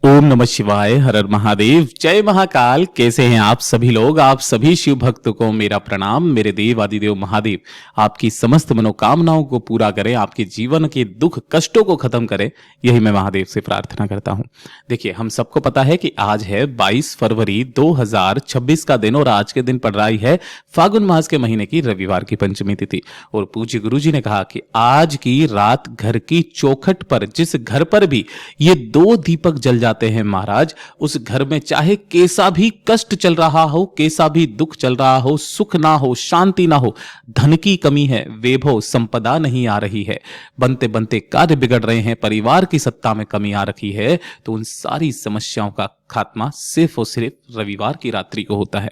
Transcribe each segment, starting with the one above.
ओम नमः शिवाय। हर हर महादेव। जय महाकाल। कैसे हैं आप सभी लोग? आप सभी शिव भक्तों को मेरा प्रणाम। मेरे देव आदिदेव महादेव आपकी समस्त मनोकामनाओं को पूरा करें, आपके जीवन के दुख कष्टों को खत्म करें, यही मैं महादेव से प्रार्थना करता हूं। देखिए, हम सबको पता है कि आज है 22 फरवरी 2026 का दिन और आज के दिन पड़ रही है फागुन मास के महीने की रविवार की पंचमी तिथि। और पूज्य गुरु जी ने कहा कि आज की रात घर की चौखट पर, जिस घर पर भी ये 2 दीपक जल जाते हैं महाराज, उस घर में चाहे कैसा भी कष्ट चल रहा हो, कैसा भी दुख चल रहा हो, सुख ना हो, शांति ना हो, धन की कमी है, वैभव संपदा नहीं आ रही है, बनते बनते कार्य बिगड़ रहे हैं, परिवार की सत्ता में कमी आ रखी है, तो उन सारी समस्याओं का खात्मा सिर्फ और सिर्फ रविवार की रात्रि को होता है।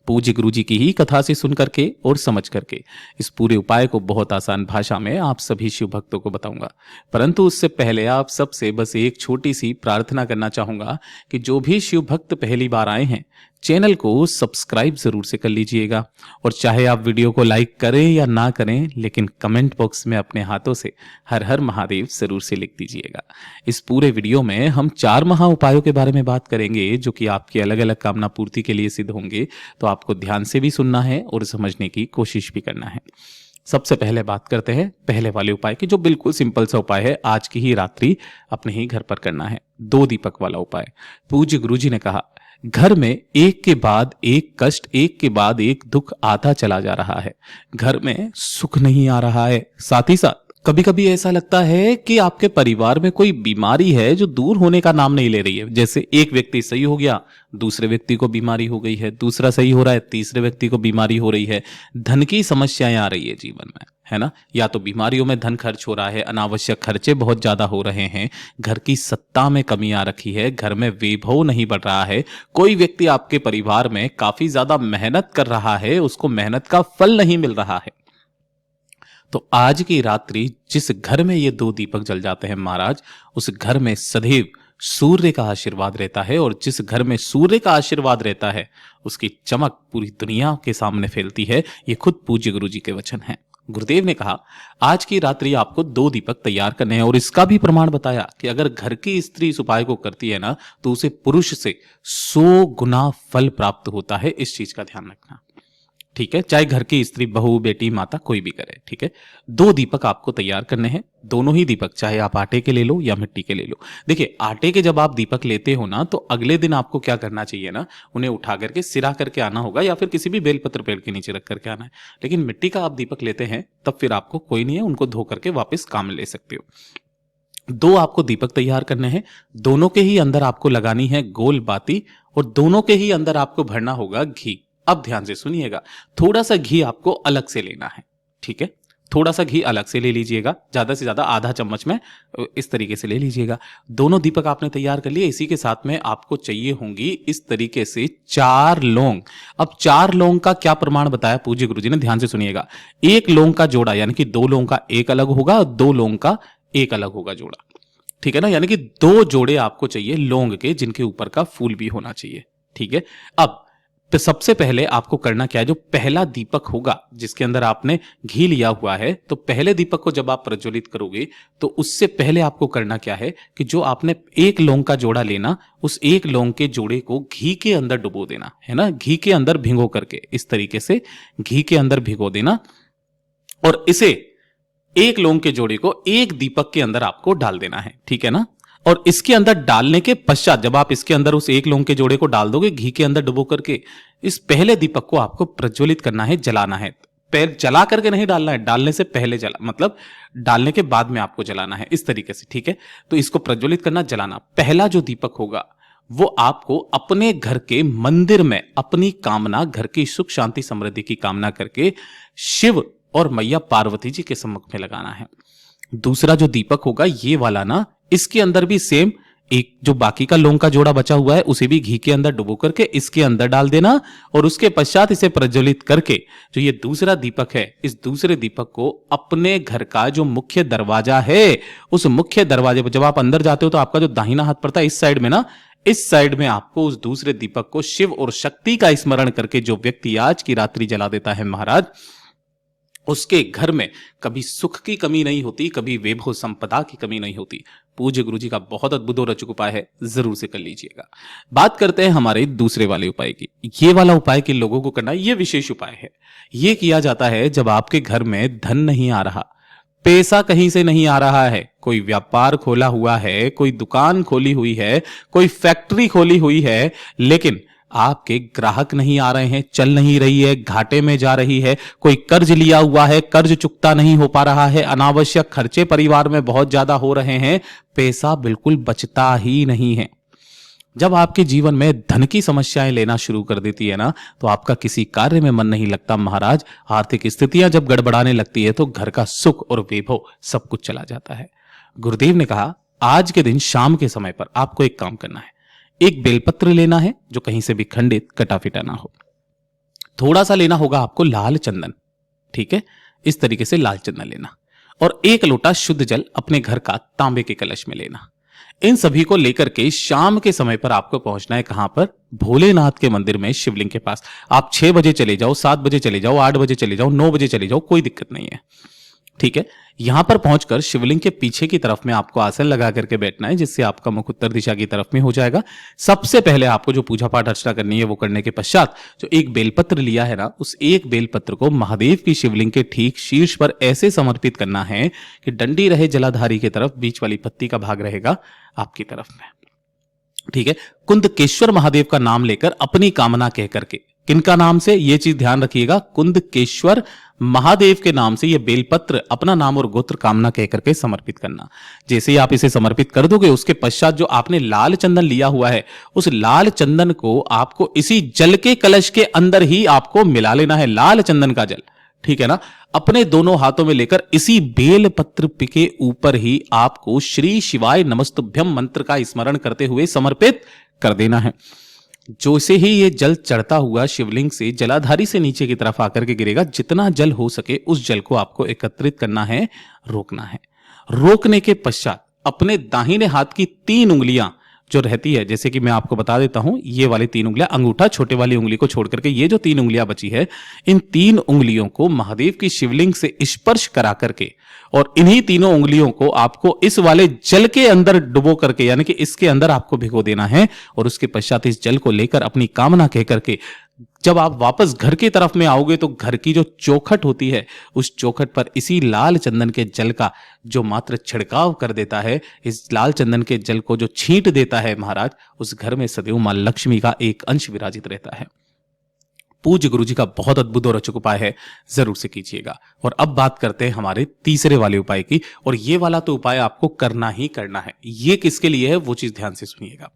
पूज्य गुरु जी की ही कथा से सुन करके और समझ करके इस पूरे उपाय को बहुत आसान भाषा में आप सभी शिव भक्तों को बताऊंगा। परंतु उससे पहले आप सबसे बस एक छोटी सी प्रार्थना करना चाहूंगा कि जो भी शिव भक्त पहली बार आए हैं, चैनल को सब्सक्राइब जरूर से कर लीजिएगा। और चाहे आप वीडियो को लाइक करें या ना करें, लेकिन कमेंट बॉक्स में अपने हाथों से हर हर महादेव जरूर से लिख दीजिएगा। इस पूरे वीडियो में हम 4 महा उपायों के बारे में बात करेंगे, जो कि आपकी अलग अलग कामना पूर्ति के लिए सिद्ध होंगे। तो आपको ध्यान से भी सुनना है और समझने की कोशिश भी करना है। सबसे पहले बात करते हैं पहले वाले उपाय की, जो बिल्कुल सिंपल सा उपाय है। आज की ही रात्रि अपने ही घर पर करना है 2 दीपक वाला उपाय। पूज्य गुरु जी ने कहा, घर में एक के बाद एक कष्ट, एक के बाद एक दुख आता चला जा रहा है। घर में सुख नहीं आ रहा है। साथ ही साथ कभी कभी ऐसा लगता है कि आपके परिवार में कोई बीमारी है जो दूर होने का नाम नहीं ले रही है। जैसे एक व्यक्ति सही हो गया, दूसरे व्यक्ति को बीमारी हो गई है, दूसरा सही हो रहा है, तीसरे व्यक्ति को बीमारी हो रही है। धन की समस्याएं आ रही है जीवन में, है ना? या तो बीमारियों में धन खर्च हो रहा है, अनावश्यक खर्चे बहुत ज्यादा हो रहे हैं, घर की सत्ता में कमी आ रखी है, घर में वैभव नहीं बढ़ रहा है, कोई व्यक्ति आपके परिवार में काफी ज्यादा मेहनत कर रहा है, उसको मेहनत का फल नहीं मिल रहा है। तो आज की रात्रि जिस घर में ये 2 दीपक जल जाते हैं महाराज, उस घर में सदैव सूर्य का आशीर्वाद रहता है। और जिस घर में सूर्य का आशीर्वाद रहता है, उसकी चमक पूरी दुनिया के सामने फैलती है। ये खुद पूज्य गुरु जी के वचन हैं। गुरुदेव ने कहा, आज की रात्रि आपको 2 दीपक तैयार करने हैं। और इसका भी प्रमाण बताया कि अगर घर की स्त्री इस उपाय को करती है ना, तो उसे पुरुष से 100 गुना फल प्राप्त होता है। इस चीज का ध्यान रखना, ठीक है? चाहे घर की स्त्री, बहू, बेटी, माता कोई भी करे, ठीक है? 2 दीपक आपको तैयार करने हैं। दोनों ही दीपक, चाहे आप आटे के ले लो या मिट्टी के ले लो। देखिए, आटे के जब आप दीपक लेते हो ना, तो अगले दिन आपको क्या करना चाहिए ना, उन्हें उठा करके सिरा करके आना होगा, या फिर किसी भी बेलपत्र पेड़ के नीचे रख करके आना है। लेकिन मिट्टी का आप दीपक लेते हैं, तब फिर आपको कोई नहीं है, उनको धो करके वापस काम ले सकते हो। 2 आपको दीपक तैयार करने हैं। दोनों के ही अंदर आपको लगानी है गोल बाती, और दोनों के ही अंदर आपको भरना होगा घी। अब ध्यान से सुनिएगा, थोड़ा सा घी आपको अलग से लेना है, ठीक है? थोड़ा सा घी अलग से ले लीजिएगा, ज्यादा से ज्यादा आधा चम्मच में इस तरीके से ले लीजिएगा। दोनों दीपक आपने तैयार कर लिए। इसी के साथ में आपको चाहिए होंगी इस तरीके से 4 लौंग। अब 4 लौंग का क्या प्रमाण बताया पूज्य गुरु जी ने, ध्यान से सुनिएगा। 1 लौंग का जोड़ा, यानी कि 2 लौंग का एक अलग होगा और 2 लौंग का एक अलग होगा जोड़ा, ठीक है ना? यानी कि 2 जोड़े आपको चाहिए लौंग के, जिनके ऊपर का फूल भी होना चाहिए, ठीक है? अब तो सबसे पहले आपको करना क्या है, जो पहला दीपक होगा जिसके अंदर आपने घी लिया हुआ है, तो पहले दीपक को जब आप प्रज्वलित करोगे, तो उससे पहले आपको करना क्या है कि जो आपने 1 लौंग का जोड़ा लेना, उस 1 लौंग के जोड़े को घी के अंदर डुबो देना, है ना? घी के अंदर भिगो करके, इस तरीके से घी के अंदर भिगो देना। और इसे 1 लौंग के जोड़े को 1 दीपक के अंदर आपको डाल देना है, ठीक है ना? और इसके अंदर डालने के पश्चात, जब आप इसके अंदर उस 1 लौंग के जोड़े को डाल दोगे घी के अंदर डुबो करके, इस पहले दीपक को आपको प्रज्वलित करना है, जलाना है। पैर जला करके नहीं डालना है, डालने से पहले जला, मतलब डालने के बाद में आपको जलाना है, इस तरीके से, ठीक है? तो इसको प्रज्वलित करना, जलाना। पहला जो दीपक होगा वो आपको अपने घर के मंदिर में अपनी कामना, घर की सुख शांति समृद्धि की कामना करके शिव और मैया पार्वती जी के सम्मुख में लगाना है। दूसरा जो दीपक होगा ये वाला ना, इसके अंदर भी सेम एक जो बाकी का लौंग का जोड़ा बचा हुआ है, उसे भी घी के अंदर डुबो करके इसके अंदर डाल देना। और उसके पश्चात इसे प्रज्वलित करके जो ये दूसरा दीपक है, इस दूसरे दीपक को अपने घर का जो मुख्य दरवाजा है, उस मुख्य दरवाजे पर जब आप अंदर जाते हो, तो आपका जो दाहिना हाथ पड़ता है इस साइड में ना, इस साइड में आपको उस दूसरे दीपक को शिव और शक्ति का स्मरण करके जो व्यक्ति आज की रात्रि जला देता है महाराज, उसके घर में कभी सुख की कमी नहीं होती, कभी वैभव संपदा की कमी नहीं होती। पूज्य गुरु जी का बहुत अद्भुत और अचूक उपाय है, जरूर से कर लीजिएगा। बात करते हैं हमारे दूसरे वाले उपाय की। ये वाला उपाय किन लोगों को करना है, ये विशेष उपाय है। ये किया जाता है जब आपके घर में धन नहीं आ रहा, पैसा कहीं से नहीं आ रहा है, कोई व्यापार खोला हुआ है, कोई दुकान खोली हुई है, कोई फैक्ट्री खोली हुई है, लेकिन आपके ग्राहक नहीं आ रहे हैं, चल नहीं रही है, घाटे में जा रही है, कोई कर्ज लिया हुआ है, कर्ज चुकता नहीं हो पा रहा है, अनावश्यक खर्चे परिवार में बहुत ज्यादा हो रहे हैं, पैसा बिल्कुल बचता ही नहीं है। जब आपके जीवन में धन की समस्याएं लेना शुरू कर देती है ना, तो आपका किसी कार्य में मन नहीं लगता महाराज। आर्थिक स्थितियां जब गड़बड़ाने लगती है तो घर का सुख और वैभव सब कुछ चला जाता है। गुरुदेव ने कहा आज के दिन शाम के समय पर आपको एक काम करना है, एक बेलपत्र लेना है जो कहीं से भी खंडित कटा फिटा ना हो। थोड़ा सा लेना होगा आपको लाल चंदन, ठीक है, इस तरीके से लाल चंदन लेना, और एक लोटा शुद्ध जल अपने घर का तांबे के कलश में लेना। इन सभी को लेकर के शाम के समय पर आपको पहुंचना है कहां पर, भोलेनाथ के मंदिर में शिवलिंग के पास। आप 6 बजे चले जाओ, 7 बजे चले जाओ, 8 बजे चले जाओ, 9 बजे चले जाओ, कोई दिक्कत नहीं है, ठीक है। यहां पर पहुंचकर शिवलिंग के पीछे की तरफ में आपको आसन लगा करके बैठना है, जिससे आपका मुख उत्तर दिशा की तरफ में हो जाएगा। सबसे पहले आपको जो पूजा पाठ अर्चना करनी है वो करने के पश्चात जो एक बेलपत्र लिया है ना, उस एक बेलपत्र को महादेव की शिवलिंग के ठीक शीर्ष पर ऐसे समर्पित करना है कि डंडी रहे जलाधारी की तरफ, बीच वाली पत्ती का भाग रहेगा आपकी तरफ में, ठीक है। कुंदकेश्वर महादेव का नाम लेकर अपनी कामना कह करके, किनका नाम से, ये चीज ध्यान रखिएगा, कुंदकेश्वर महादेव के नाम से ये बेलपत्र अपना नाम और गोत्र कामना कह करके समर्पित करना। जैसे ही आप इसे समर्पित कर दोगे, उसके पश्चात जो आपने लाल चंदन लिया हुआ है, उस लाल चंदन को आपको इसी जल के कलश के अंदर ही आपको मिला लेना है, लाल चंदन का जल, ठीक है ना। अपने दोनों हाथों में लेकर इसी बेल पत्र के ऊपर ही आपको श्री शिवाय नमस्तुभ्यम मंत्र का स्मरण करते हुए समर्पित कर देना है। जैसे ही ये जल चढ़ता हुआ शिवलिंग से जलाधारी से नीचे की तरफ आकर के गिरेगा, जितना जल हो सके उस जल को आपको एकत्रित करना है, रोकना है। रोकने के पश्चात अपने दाहिने हाथ की 3 उंगलियां जो रहती है, जैसे कि मैं आपको बता देता हूं, ये वाली 3 उंगलियां, अंगूठा छोटे वाली उंगली को छोड़ करके ये जो 3 उंगलियां बची है, इन 3 उंगलियों को महादेव की शिवलिंग से स्पर्श करा करके, और इन्हीं तीनों उंगलियों को आपको इस वाले जल के अंदर डुबो करके, यानी कि इसके अंदर आपको भिगो देना है, और उसके पश्चात इस जल को लेकर अपनी कामना कह करके जब आप वापस घर की तरफ में आओगे तो घर की जो चौखट होती है, उस चौखट पर इसी लाल चंदन के जल का जो मात्र छिड़काव कर देता है, इस लाल चंदन के जल को जो छींट देता है महाराज, उस घर में सदैव मां लक्ष्मी का एक अंश विराजित रहता है। पूज्य गुरु जी का बहुत अद्भुत और अचूक उपाय है, जरूर से कीजिएगा। और अब बात करते हैं हमारे तीसरे वाले उपाय की, और ये वाला तो उपाय आपको करना ही करना है। ये किसके लिए है वो चीज ध्यान से सुनिएगा।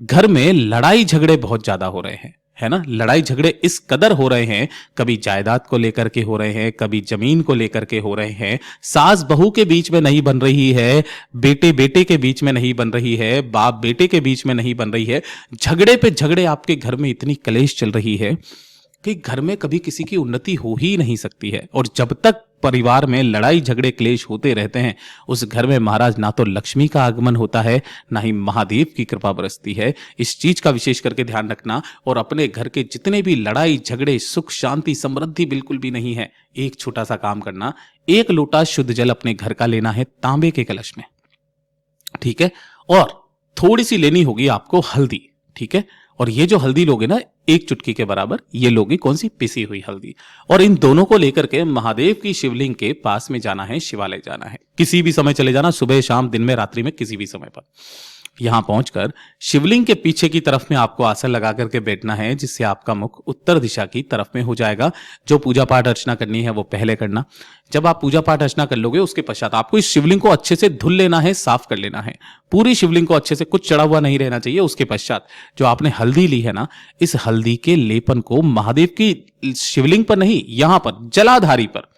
घर में लड़ाई झगड़े बहुत ज्यादा हो रहे हैं, है ना, लड़ाई झगड़े इस कदर हो रहे हैं, कभी जायदाद को लेकर के हो रहे हैं, कभी जमीन को लेकर के हो रहे हैं, सास बहू के बीच में नहीं बन रही है, बेटे बेटे के बीच में नहीं बन रही है, बाप बेटे के बीच में नहीं बन रही है, झगड़े पे झगड़े आपके घर में इतनी कलेश चल रही है कि घर में कभी किसी की उन्नति हो ही नहीं सकती है। और जब तक परिवार में लड़ाई झगड़े क्लेश होते रहते हैं, उस घर में महाराज ना तो लक्ष्मी का आगमन होता है, ना ही महादेव की कृपा बरसती है। इस चीज का विशेष करके ध्यान रखना, और अपने घर के जितने भी लड़ाई झगड़े, सुख शांति समृद्धि बिल्कुल भी नहीं है, एक छोटा सा काम करना, 1 लोटा शुद्ध जल अपने घर का लेना है तांबे के कलश में, ठीक है, और थोड़ी सी लेनी होगी आपको हल्दी, ठीक है। और ये जो हल्दी लोगे ना, 1 चुटकी के बराबर ये लोगे, कौन सी, पिसी हुई हल्दी। और इन दोनों को लेकर के महादेव की शिवलिंग के पास में जाना है, शिवालय जाना है, किसी भी समय चले जाना, सुबह शाम दिन में रात्रि में, किसी भी समय पर। यहां पहुंचकर शिवलिंग के पीछे की तरफ में आपको आसन लगा करके बैठना है, जिससे आपका मुख उत्तर दिशा की तरफ में हो जाएगा। जो पूजा पाठ अर्चना करनी है वो पहले करना। जब आप पूजा पाठ अर्चना कर लोगे, उसके पश्चात आपको इस शिवलिंग को अच्छे से धुल लेना है, साफ कर लेना है, पूरी शिवलिंग को अच्छे से, कुछ चढ़ा हुआ नहीं रहना चाहिए। उसके पश्चात जो आपने हल्दी ली है ना, इस हल्दी के लेपन को महादेव की शिवलिंग पर नहीं, यहां पर जलाधारी पर,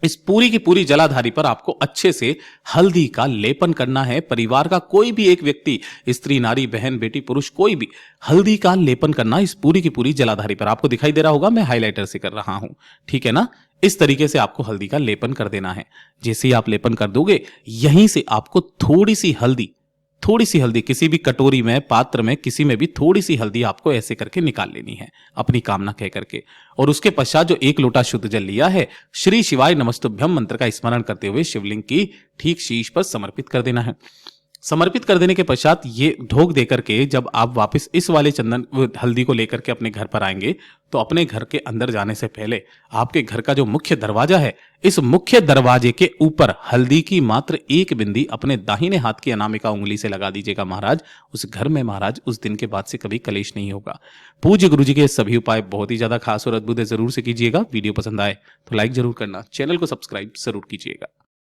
इस पूरी की पूरी जलाधारी पर आपको अच्छे से हल्दी का लेपन करना है। परिवार का कोई भी एक व्यक्ति, स्त्री नारी बहन बेटी पुरुष, कोई भी हल्दी का लेपन करना इस पूरी की पूरी जलाधारी पर। आपको दिखाई दे रहा होगा, मैं हाइलाइटर से कर रहा हूं, ठीक है ना। इस तरीके से आपको हल्दी का लेपन कर देना है। जैसे ही आप लेपन कर दोगे, यहीं से आपको थोड़ी सी हल्दी थोड़ी सी हल्दी किसी भी कटोरी में, पात्र में, किसी में भी थोड़ी सी हल्दी आपको ऐसे करके निकाल लेनी है अपनी कामना कह करके। और उसके पश्चात जो 1 लोटा शुद्ध जल लिया है, श्री शिवाय नमस्तुभ्यम मंत्र का स्मरण करते हुए शिवलिंग की ठीक शीश पर समर्पित कर देना है। समर्पित कर देने के पश्चात ये ढोक देकर के जब आप वापस इस वाले चंदन हल्दी को लेकर के अपने घर पर आएंगे, तो अपने घर के अंदर जाने से पहले आपके घर का जो मुख्य दरवाजा है, इस मुख्य दरवाजे के ऊपर हल्दी की मात्र 1 बिंदी अपने दाहिने हाथ की अनामिका उंगली से लगा दीजिएगा महाराज। उस घर में महाराज उस दिन के बाद से कभी कलेश नहीं होगा। पूज्य गुरु जी के सभी उपाय बहुत ही ज्यादा खास और अद्भुत है, जरूर से कीजिएगा। वीडियो पसंद आए तो लाइक जरूर करना, चैनल को सब्सक्राइब जरूर कीजिएगा।